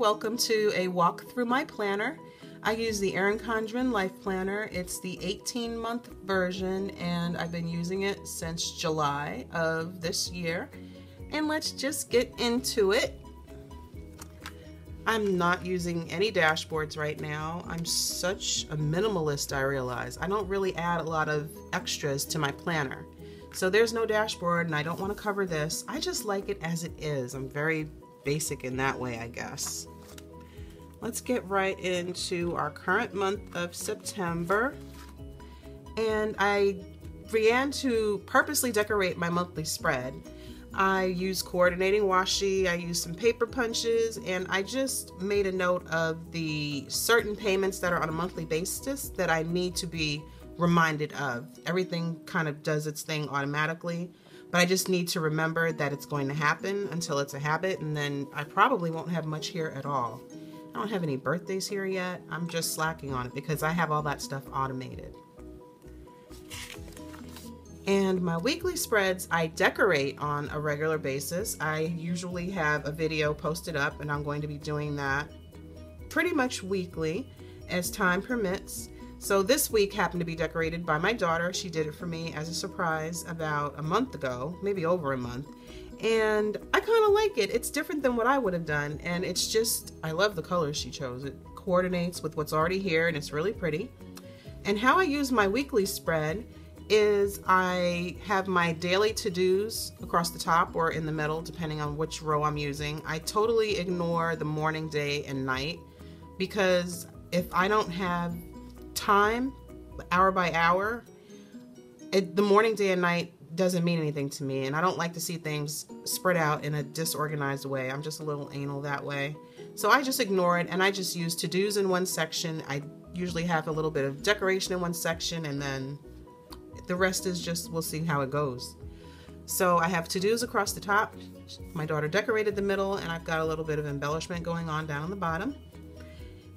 welcome to a walk through my planner. I use the Erin Condren Life Planner. It's the 18-month version and I've been using it since July of this year. And let's just get into it. I'm not using any dashboards right now. I'm such a minimalist, I realize. I don't really add a lot of extras to my planner. So there's no dashboard and I don't want to cover this. I just like it as it is. I'm very basic in that way, I guess. Let's get right into our current month of September. And I began to purposely decorate my monthly spread. I use coordinating washi, I use some paper punches, and I just made a note of the certain payments that are on a monthly basis that I need to be reminded of. Everything kind of does its thing automatically, but I just need to remember that it's going to happen until it's a habit, and then I probably won't have much here at all. I don't have any birthdays here yet. I'm just slacking on it because I have all that stuff automated. And my weekly spreads I decorate on a regular basis. I usually have a video posted up and I'm going to be doing that pretty much weekly as time permits. So this week happened to be decorated by my daughter. She did it for me as a surprise about a month ago, maybe over a month. And I kind of like it. It's different than what I would have done. And it's just, I love the colors she chose. It coordinates with what's already here and it's really pretty. And how I use my weekly spread is I have my daily to-dos across the top or in the middle, depending on which row I'm using. I totally ignore the morning, day, and night because if I don't have time, hour by hour, the morning, day, and night doesn't mean anything to me, and I don't like to see things spread out in a disorganized way. I'm just a little anal that way. So I just ignore it and I just use to-dos in one section. I usually have a little bit of decoration in one section and then the rest is just, we'll see how it goes. So I have to-dos across the top. My daughter decorated the middle and I've got a little bit of embellishment going on down on the bottom.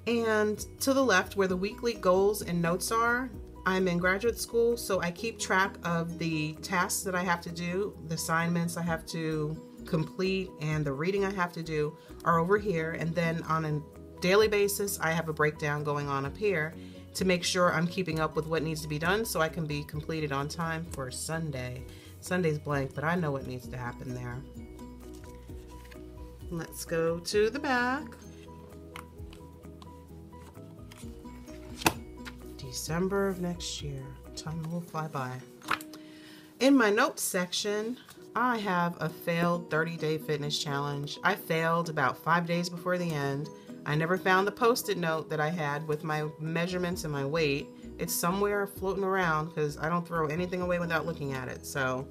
And to the left where the weekly goals and notes are, I'm in graduate school, so I keep track of the tasks that I have to do, the assignments I have to complete, and the reading I have to do are over here. And then on a daily basis, I have a breakdown going on up here to make sure I'm keeping up with what needs to be done so I can be completed on time for Sunday. Sunday's blank, but I know what needs to happen there. Let's go to the back. December of next year. Time will fly by. In my notes section, I have a failed 30-day fitness challenge. I failed about 5 days before the end. I never found the post-it note that I had with my measurements and my weight. It's somewhere floating around because I don't throw anything away without looking at it. So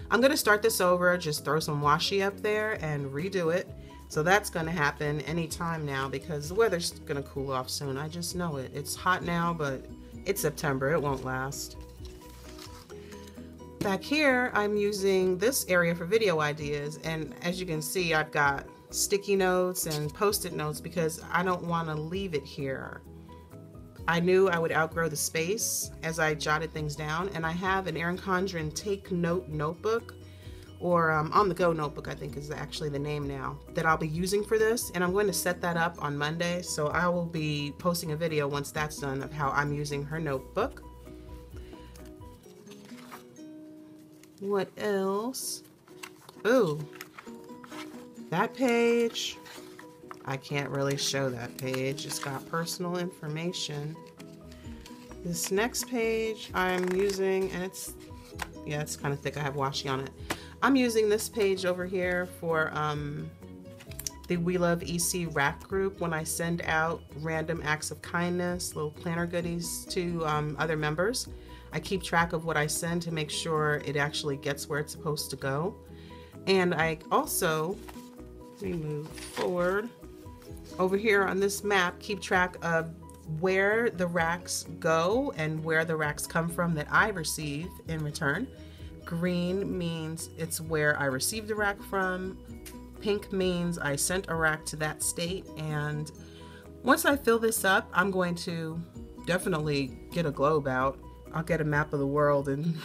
I'm going to start this over, just throw some washi up there and redo it. So that's going to happen anytime now because the weather's going to cool off soon. I just know it. It's hot now, but it's September. It won't last. Back here, I'm using this area for video ideas. And as you can see, I've got sticky notes and post-it notes because I don't want to leave it here. I knew I would outgrow the space as I jotted things down, and I have an Erin Condren Take Note notebook, or On the Go notebook I think is actually the name now, that I'll be using for this, and I'm going to set that up on Monday, so I will be posting a video once that's done of how I'm using her notebook. What else? Ooh. That page, I can't really show that page. It's got personal information. This next page I'm using, and it's kind of thick. I have washi on it. I'm using this page over here for the We Love EC rack group when I send out random acts of kindness, little planner goodies to other members. I keep track of what I send to make sure it actually gets where it's supposed to go. And I also, let me move forward, over here on this map, keep track of where the racks go and where the racks come from that I receive in return. Green means it's where I received the rack from. Pink means I sent a rack to that state. And once I fill this up, I'm going to definitely get a globe out. I'll get a map of the world and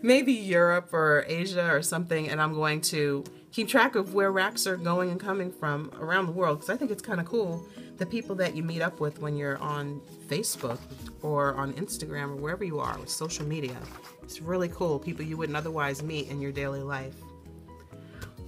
maybe Europe or Asia or something, and I'm going to keep track of where racks are going and coming from around the world, because I think it's kind of cool, the people that you meet up with when you're on Facebook or on Instagram or wherever you are with social media. It's really cool, people you wouldn't otherwise meet in your daily life.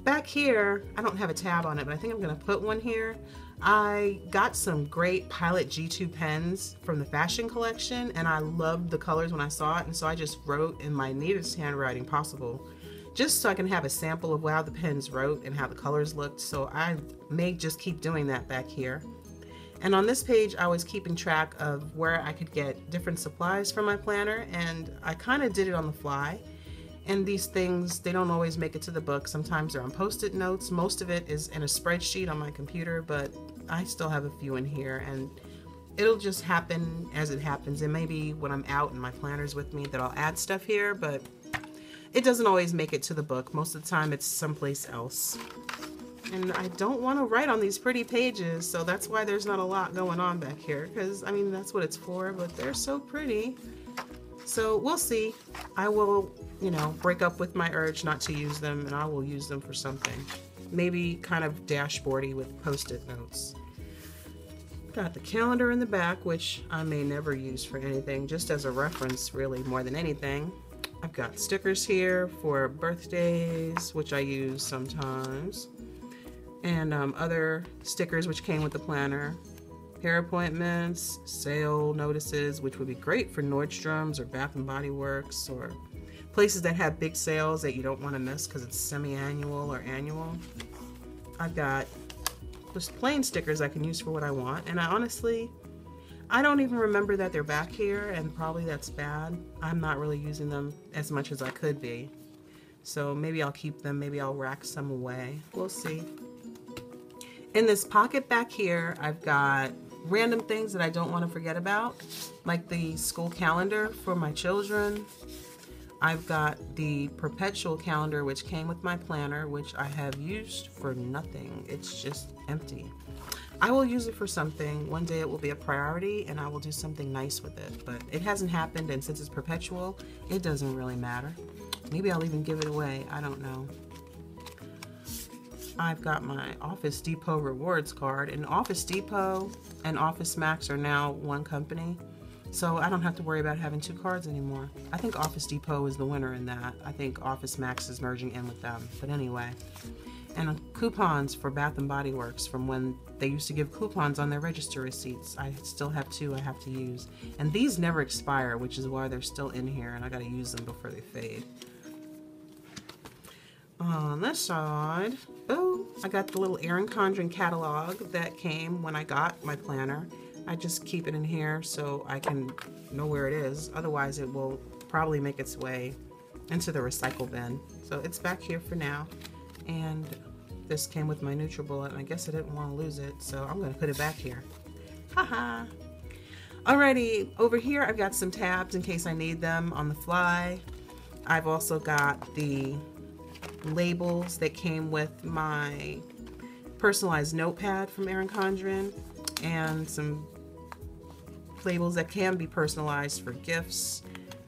Back here, I don't have a tab on it, but I think I'm going to put one here. I got some great Pilot G2 pens from the fashion collection, and I loved the colors when I saw it, and so I just wrote in my neatest handwriting possible, just so I can have a sample of how the pens wrote and how the colors looked. So I may just keep doing that back here. And on this page, I was keeping track of where I could get different supplies for my planner, and I kind of did it on the fly. And these things, they don't always make it to the book. Sometimes they're on Post-it notes. Most of it is in a spreadsheet on my computer, but I still have a few in here, and it'll just happen as it happens. And maybe when I'm out and my planner's with me that I'll add stuff here, but it doesn't always make it to the book. Most of the time it's someplace else. And I don't want to write on these pretty pages, so that's why there's not a lot going on back here, because I mean, that's what it's for, but they're so pretty. So we'll see. I will, you know, break up with my urge not to use them, and I will use them for something. Maybe kind of dashboardy with Post-it notes. Got the calendar in the back, which I may never use for anything, just as a reference really more than anything. I've got stickers here for birthdays, which I use sometimes, and other stickers which came with the planner. Hair appointments, sale notices, which would be great for Nordstrom's or Bath & Body Works or places that have big sales that you don't want to miss because it's semi-annual or annual. I've got just plain stickers I can use for what I want, and I don't even remember that they're back here, and probably that's bad. I'm not really using them as much as I could be. So maybe I'll keep them, maybe I'll rack some away. We'll see. In this pocket back here, I've got random things that I don't want to forget about, like the school calendar for my children. I've got the perpetual calendar which came with my planner, which I have used for nothing. It's just empty. I will use it for something. One day it will be a priority and I will do something nice with it, but it hasn't happened, and since it's perpetual, it doesn't really matter. Maybe I'll even give it away, I don't know. I've got my Office Depot rewards card, and Office Depot and Office Max are now one company, so I don't have to worry about having two cards anymore. I think Office Depot is the winner in that. I think Office Max is merging in with them, but anyway. And coupons for Bath & Body Works from when they used to give coupons on their register receipts. I still have two I have to use. And these never expire, which is why they're still in here, and I gotta use them before they fade. On this side, oh, I got the little Erin Condren catalog that came when I got my planner. I just keep it in here so I can know where it is. Otherwise, it will probably make its way into the recycle bin. So it's back here for now. And this came with my NutriBullet, and I guess I didn't want to lose it, so I'm going to put it back here. Haha! Alrighty, over here I've got some tabs in case I need them on the fly. I've also got the labels that came with my personalized notepad from Erin Condren, and some labels that can be personalized for gifts.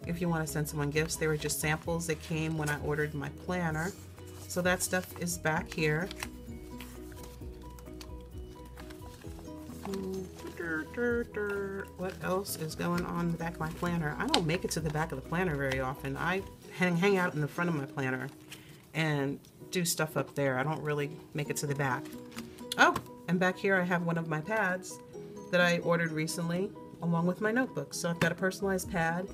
If you want to send someone gifts, they were just samples that came when I ordered my planner. So that stuff is back here. What else is going on in the back of my planner? I don't make it to the back of the planner very often. I hang out in the front of my planner and do stuff up there. I don't really make it to the back. Oh, and back here I have one of my pads that I ordered recently along with my notebook. So I've got a personalized pad,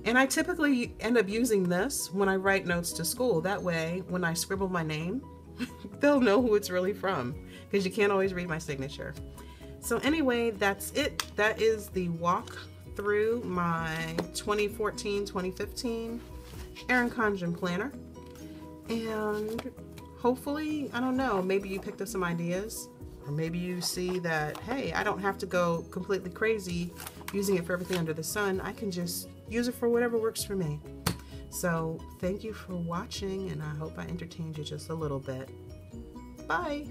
and I typically end up using this when I write notes to school. That way, when I scribble my name, they'll know who it's really from, because you can't always read my signature. So anyway, that's it. That is the walk through my 2014-2015 Erin Condren planner. And hopefully, I don't know, maybe you picked up some ideas, or maybe you see that, hey, I don't have to go completely crazy using it for everything under the sun. I can just use it for whatever works for me. So thank you for watching, and I hope I entertained you just a little bit. Bye.